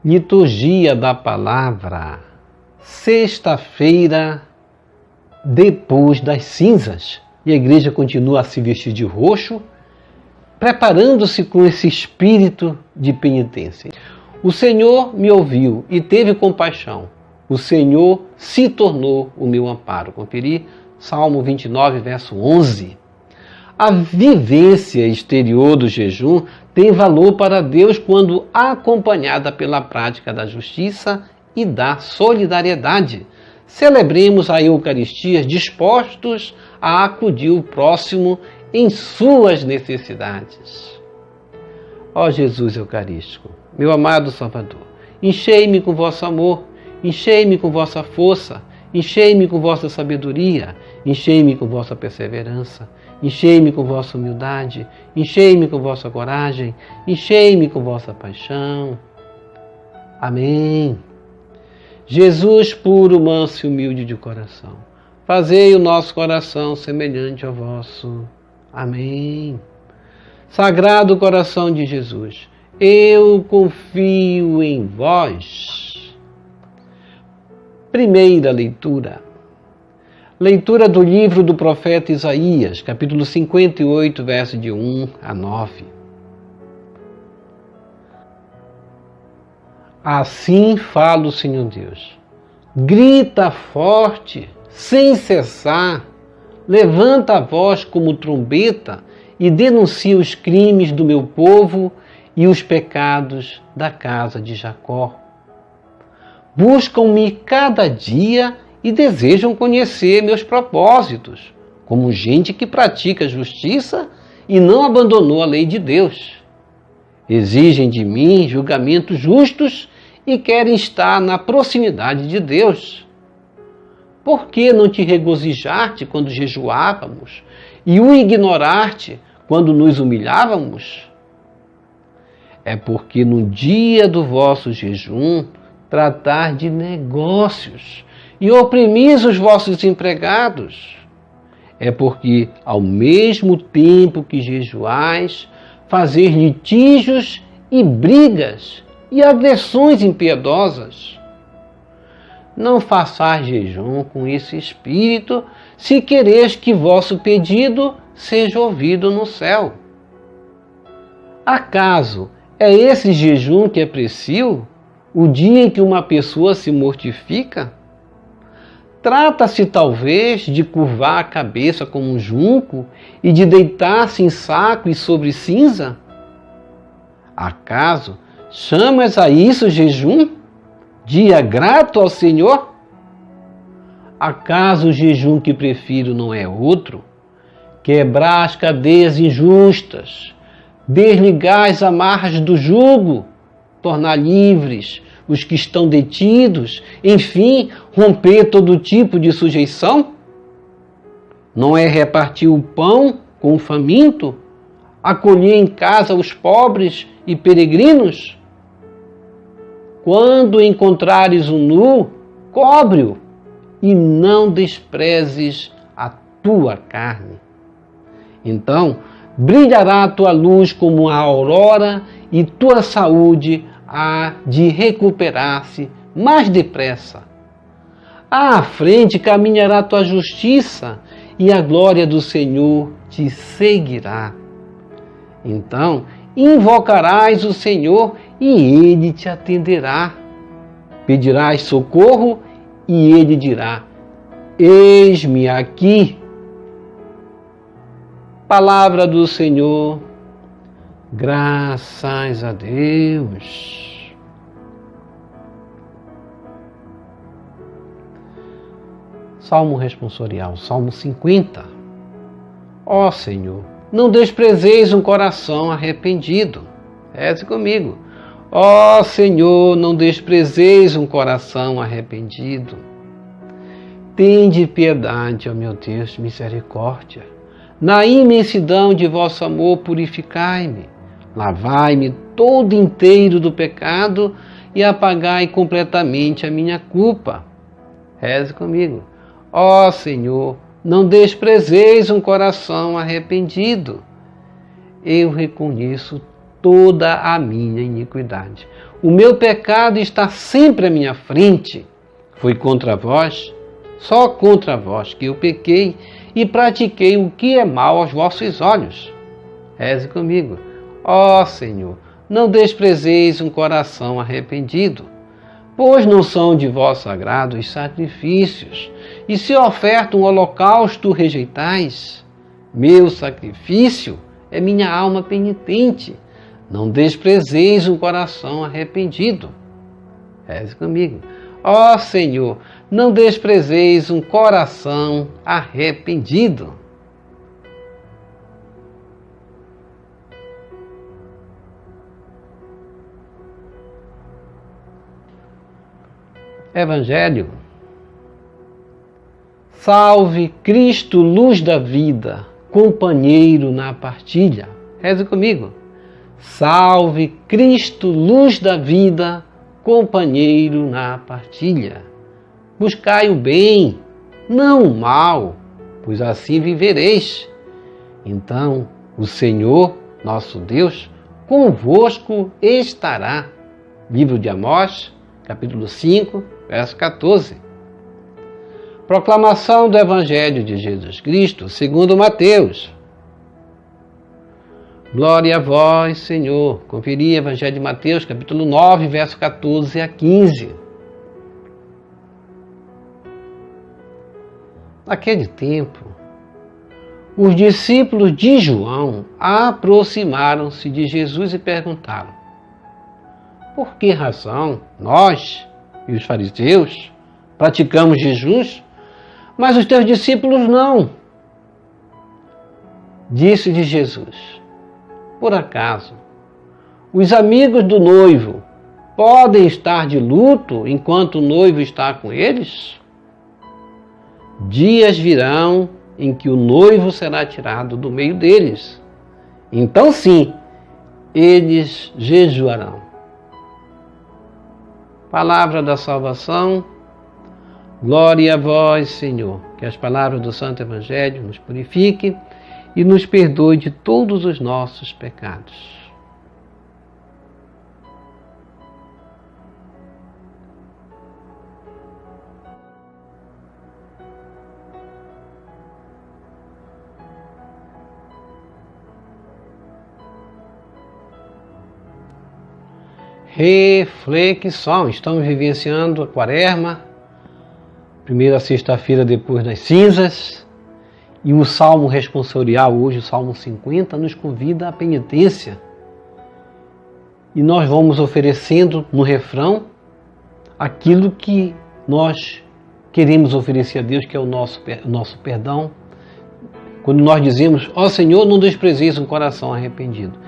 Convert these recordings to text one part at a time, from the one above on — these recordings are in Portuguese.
Liturgia da Palavra, sexta-feira depois das cinzas. E a igreja continua a se vestir de roxo, preparando-se com esse espírito de penitência. O Senhor me ouviu e teve compaixão. O Senhor se tornou o meu amparo. Conferir Salmo 29, verso 11. A vivência exterior do jejum tem valor para Deus quando acompanhada pela prática da justiça e da solidariedade. Celebremos a Eucaristia dispostos a acudir o próximo em suas necessidades. Ó Jesus Eucarístico, meu amado Salvador, enchei-me com vosso amor, enchei-me com vossa força, enchei-me com vossa sabedoria, enchei-me com vossa perseverança, enchei-me com vossa humildade, enchei-me com vossa coragem, enchei-me com vossa paixão. Amém. Jesus puro, manso e humilde de coração, fazei o nosso coração semelhante ao vosso. Amém. Sagrado coração de Jesus, eu confio em vós. Primeira leitura. Leitura do livro do profeta Isaías, capítulo 58, verso de 1 a 9. Assim fala o Senhor Deus. Grita forte, sem cessar, levanta a voz como trombeta e denuncia os crimes do meu povo e os pecados da casa de Jacó. Buscam-me cada dia e desejam conhecer meus propósitos, como gente que pratica justiça e não abandonou a lei de Deus. Exigem de mim julgamentos justos e querem estar na proximidade de Deus. Por que não te regozijar-te quando jejuávamos e o ignorar-te quando nos humilhávamos? É porque no dia do vosso jejum tratar de negócios e oprimir os vossos empregados. É porque, ao mesmo tempo que jejuais, fazer litígios e brigas e agressões impiedosas. Não façais jejum com esse espírito, se quereis que vosso pedido seja ouvido no céu. Acaso é esse jejum que é preciso, o dia em que uma pessoa se mortifica? Trata-se talvez de curvar a cabeça como um junco e de deitar-se em saco e sobre cinza? Acaso chamas a isso jejum? Dia grato ao Senhor? Acaso o jejum que prefiro não é outro? Quebrar as cadeias injustas, desligar as amarras do jugo, tornar livres os que estão detidos, enfim, romper todo tipo de sujeição? Não é repartir o pão com o faminto, acolher em casa os pobres e peregrinos? Quando encontrares o nu, cobre-o e não desprezes a tua carne. Então, brilhará a tua luz como a aurora e tua saúde há de recuperar-se mais depressa. À frente caminhará a tua justiça e a glória do Senhor te seguirá. Então, invocarás o Senhor e Ele te atenderá. Pedirás socorro e Ele dirá: eis-me aqui. Palavra do Senhor, graças a Deus. Salmo responsorial, Salmo 50. Ó Senhor, não desprezeis um coração arrependido. Reze comigo. Ó Senhor, não desprezeis um coração arrependido. Tende piedade, ó meu Deus, misericórdia. Na imensidão de vosso amor, purificai-me. Lavai-me todo inteiro do pecado e apagai completamente a minha culpa. Reze comigo. Ó Senhor, não desprezeis um coração arrependido. Eu reconheço toda a minha iniquidade. O meu pecado está sempre à minha frente. Foi contra vós, só contra vós que eu pequei e pratiquei o que é mal aos vossos olhos. Reze comigo. Ó Senhor, não desprezeis um coração arrependido, pois não são de vosso agrado os sacrifícios, e se oferta um holocausto rejeitais. Meu sacrifício é minha alma penitente. Não desprezeis um coração arrependido. Reze comigo. Ó Senhor, não desprezeis um coração arrependido. Evangelho. Salve Cristo, luz da vida, companheiro na partilha. Reze comigo. Salve Cristo, luz da vida, companheiro na partilha. Buscai o bem, não o mal, pois assim vivereis. Então o Senhor, nosso Deus, convosco estará. Livro de Amós, capítulo 5, verso 14. Proclamação do Evangelho de Jesus Cristo, segundo Mateus. Glória a vós, Senhor. Conferi Evangelho de Mateus, capítulo 9, verso 14 a 15. Naquele tempo, os discípulos de João aproximaram-se de Jesus e perguntaram: por que razão nós e os fariseus praticamos jejuns, mas os teus discípulos não? Disse-lhe Jesus: por acaso os amigos do noivo podem estar de luto enquanto o noivo está com eles? Dias virão em que o noivo será tirado do meio deles. Então sim, eles jejuarão. Palavra da salvação. Glória a vós, Senhor. Que as palavras do Santo Evangelho nos purifiquem e nos perdoe de todos os nossos pecados. Reflexão. Estamos vivenciando a Quaresma, primeira sexta-feira depois das cinzas, e o Salmo responsorial hoje, o Salmo 50, nos convida à penitência. E nós vamos oferecendo no refrão aquilo que nós queremos oferecer a Deus, que é o nosso perdão. Quando nós dizemos: ó Senhor, não desprezeis um coração arrependido.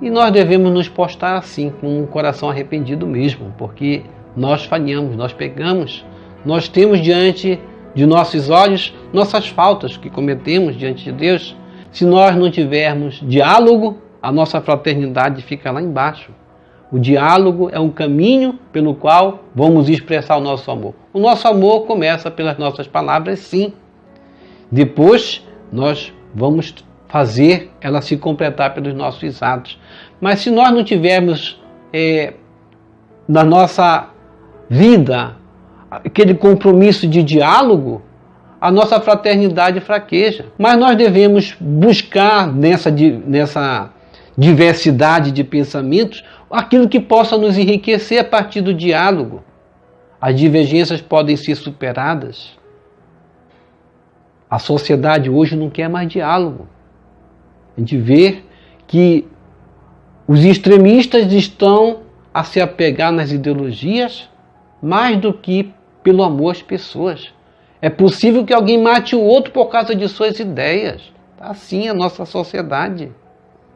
E nós devemos nos postar assim, com um coração arrependido mesmo, porque nós falhamos, nós pecamos, nós temos diante de nossos olhos nossas faltas que cometemos diante de Deus. Se nós não tivermos diálogo, a nossa fraternidade fica lá embaixo. O diálogo é um caminho pelo qual vamos expressar o nosso amor. O nosso amor começa pelas nossas palavras, sim. Depois nós vamos fazer ela se completar pelos nossos atos. Mas se nós não tivermos na nossa vida aquele compromisso de diálogo, a nossa fraternidade fraqueja. Mas nós devemos buscar nessa diversidade de pensamentos aquilo que possa nos enriquecer a partir do diálogo. As divergências podem ser superadas. A sociedade hoje não quer mais diálogo. A gente vê que os extremistas estão a se apegar nas ideologias mais do que pelo amor às pessoas. É possível que alguém mate o outro por causa de suas ideias. Assim é a nossa sociedade.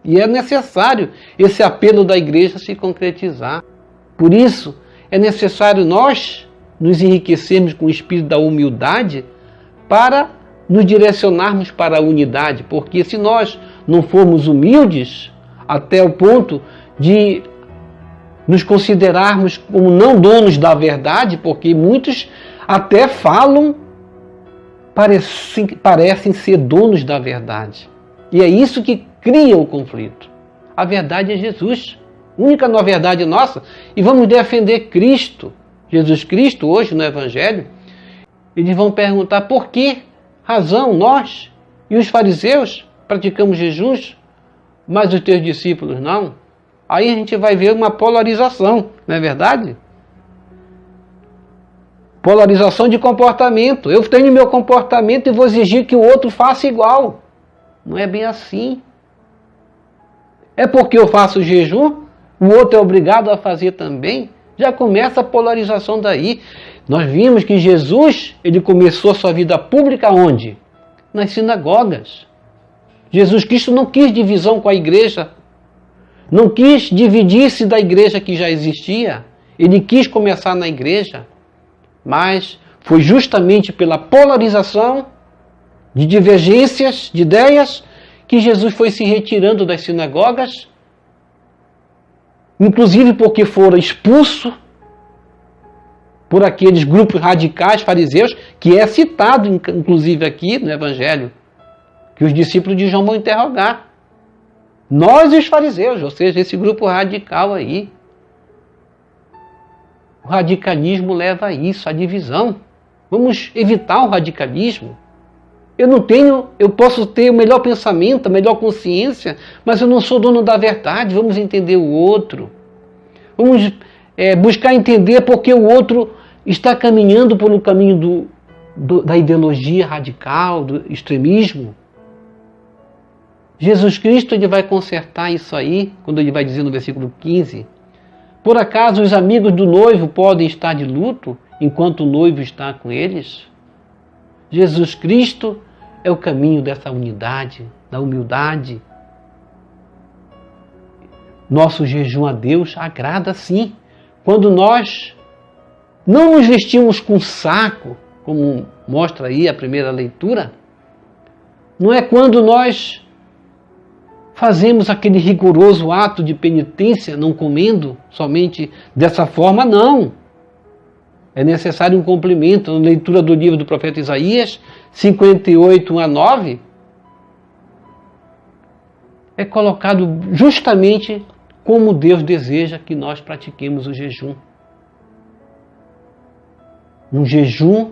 E é necessário esse apelo da igreja se concretizar. Por isso, é necessário nós nos enriquecermos com o espírito da humildade para nos direcionarmos para a unidade. Porque se nós não formos humildes até o ponto de nos considerarmos como não donos da verdade, porque muitos até falam, parecem ser donos da verdade. E é isso que cria o conflito. A verdade é Jesus. Única nova verdade nossa. E vamos defender Cristo. Jesus Cristo, hoje no Evangelho. Eles vão perguntar por que razão nós e os fariseus praticamos jejuns, mas os teus discípulos não. Aí a gente vai ver uma polarização, não é verdade? Polarização de comportamento. Eu tenho meu comportamento e vou exigir que o outro faça igual. Não é bem assim. É porque eu faço jejum, o outro é obrigado a fazer também. Já começa a polarização daí. Nós vimos que Jesus, ele começou a sua vida pública onde? Nas sinagogas. Jesus Cristo não quis divisão com a igreja. Não quis dividir-se da igreja que já existia. Ele quis começar na igreja. Mas foi justamente pela polarização de divergências de ideias que Jesus foi se retirando das sinagogas, inclusive porque fora expulso por aqueles grupos radicais fariseus, que é citado inclusive aqui no Evangelho, que os discípulos de João vão interrogar. Nós e os fariseus, ou seja, esse grupo radical aí. O radicalismo leva a isso, a divisão. Vamos evitar o radicalismo. Eu posso ter o melhor pensamento, a melhor consciência, mas eu não sou dono da verdade. Vamos entender o outro. Vamos buscar entender porque o outro está caminhando pelo caminho da ideologia radical, do extremismo. Jesus Cristo, ele vai consertar isso aí, quando ele vai dizer no versículo 15, por acaso os amigos do noivo podem estar de luto enquanto o noivo está com eles? Jesus Cristo é o caminho dessa unidade, da humildade. Nosso jejum a Deus agrada sim. Quando nós não nos vestimos com saco, como mostra aí a primeira leitura, não é quando nós fazemos aquele rigoroso ato de penitência, não comendo somente dessa forma, não. É necessário um complemento. Na leitura do livro do profeta Isaías, 58, 1 a 9, é colocado justamente como Deus deseja que nós pratiquemos o jejum. Um jejum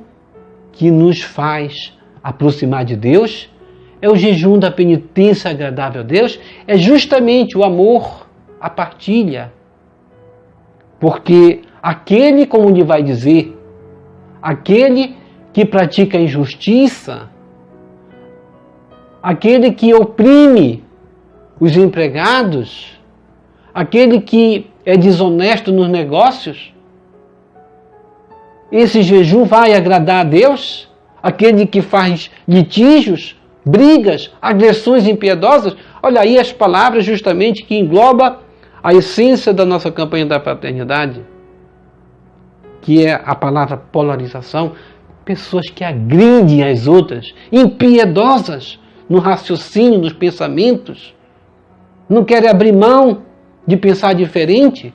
que nos faz aproximar de Deus. É o jejum da penitência agradável a Deus, é justamente o amor, a partilha. Porque aquele, como ele vai dizer, aquele que pratica a injustiça, aquele que oprime os empregados, aquele que é desonesto nos negócios, esse jejum vai agradar a Deus? Aquele que faz litígios, brigas, agressões impiedosas? Olha aí as palavras justamente que engloba a essência da nossa campanha da fraternidade, que é a palavra polarização. Pessoas que agridem as outras, impiedosas no raciocínio, nos pensamentos, não querem abrir mão de pensar diferente.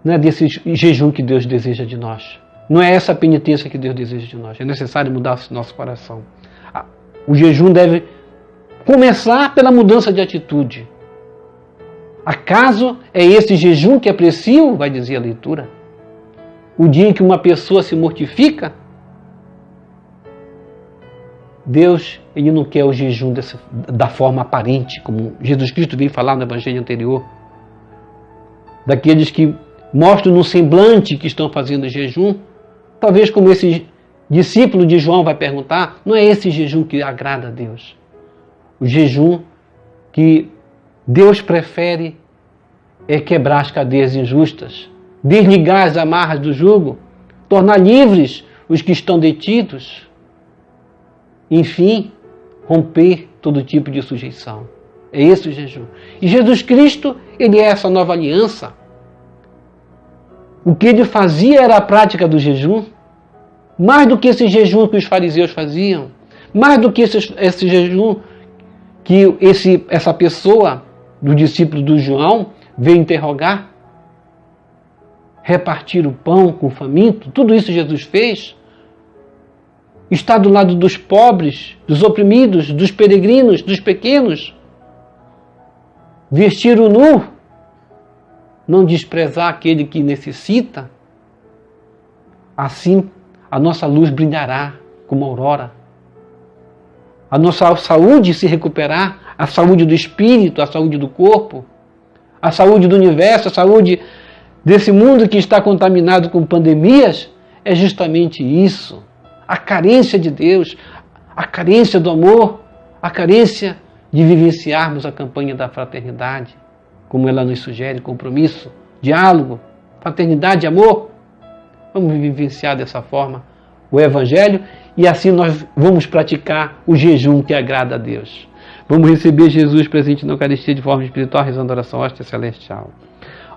Não é desse jejum que Deus deseja de nós. Não é essa penitência que Deus deseja de nós. É necessário mudar o nosso coração. O jejum deve começar pela mudança de atitude. Acaso é esse jejum que aprecio? Vai dizer a leitura. O dia em que uma pessoa se mortifica? Deus, ele não quer o jejum da forma aparente, como Jesus Cristo veio falar no Evangelho anterior. Daqueles que mostram no semblante que estão fazendo jejum. Talvez como esse discípulo de João vai perguntar, não é esse jejum que agrada a Deus. O jejum que Deus prefere é quebrar as cadeias injustas, desligar as amarras do jugo, tornar livres os que estão detidos, enfim, romper todo tipo de sujeição. É esse o jejum. E Jesus Cristo, ele é essa nova aliança. O que ele fazia era a prática do jejum, mais do que esse jejum que os fariseus faziam, mais do que esse jejum que essa pessoa, do discípulo do João, veio interrogar, repartir o pão com o faminto. Tudo isso Jesus fez. Está do lado dos pobres, dos oprimidos, dos peregrinos, dos pequenos. vestir o nu, não desprezar aquele que necessita, assim a nossa luz brilhará como a aurora. A nossa saúde se recuperar, a saúde do espírito, a saúde do corpo, a saúde do universo, a saúde desse mundo que está contaminado com pandemias, é justamente isso. A carência de Deus, a carência do amor, a carência de vivenciarmos a campanha da fraternidade, como ela nos sugere, compromisso, diálogo, fraternidade, amor. Vamos vivenciar dessa forma o Evangelho e assim nós vamos praticar o jejum que agrada a Deus. Vamos receber Jesus presente na Eucaristia de forma espiritual, rezando a oração hóstia celestial.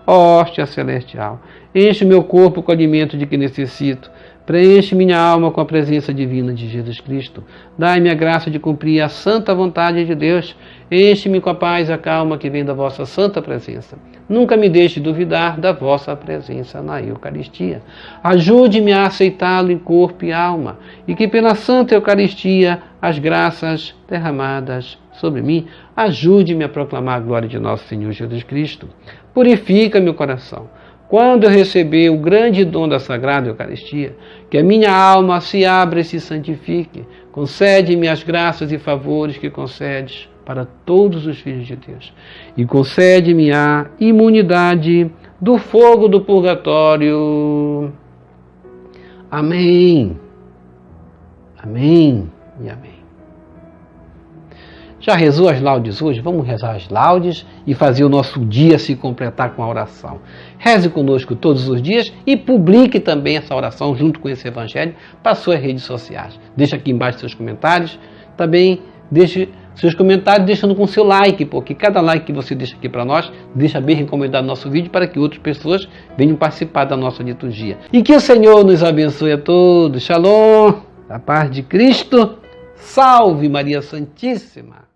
Hóstia celestial, enche o meu corpo com o alimento de que necessito. Preenche minha alma com a presença divina de Jesus Cristo. Dai-me a graça de cumprir a santa vontade de Deus. Enche-me com a paz e a calma que vem da vossa santa presença. Nunca me deixe duvidar da vossa presença na Eucaristia. Ajude-me a aceitá-lo em corpo e alma, e que pela santa Eucaristia as graças derramadas sobre mim ajude-me a proclamar a glória de nosso Senhor Jesus Cristo. Purifica meu coração. Quando eu receber o grande dom da Sagrada Eucaristia, que a minha alma se abra e se santifique, concede-me as graças e favores que concedes para todos os filhos de Deus. E concede-me a imunidade do fogo do purgatório. Amém. Amém e amém. Já rezou as laudes hoje? Vamos rezar as laudes e fazer o nosso dia se completar com a oração. Reze conosco todos os dias e publique também essa oração junto com esse Evangelho para suas redes sociais. Deixa aqui embaixo seus comentários. Também deixe seus comentários deixando com seu like, porque cada like que você deixa aqui para nós, deixa bem recomendado nosso vídeo para que outras pessoas venham participar da nossa liturgia. E que o Senhor nos abençoe a todos. Shalom, a paz de Cristo. Salve Maria Santíssima.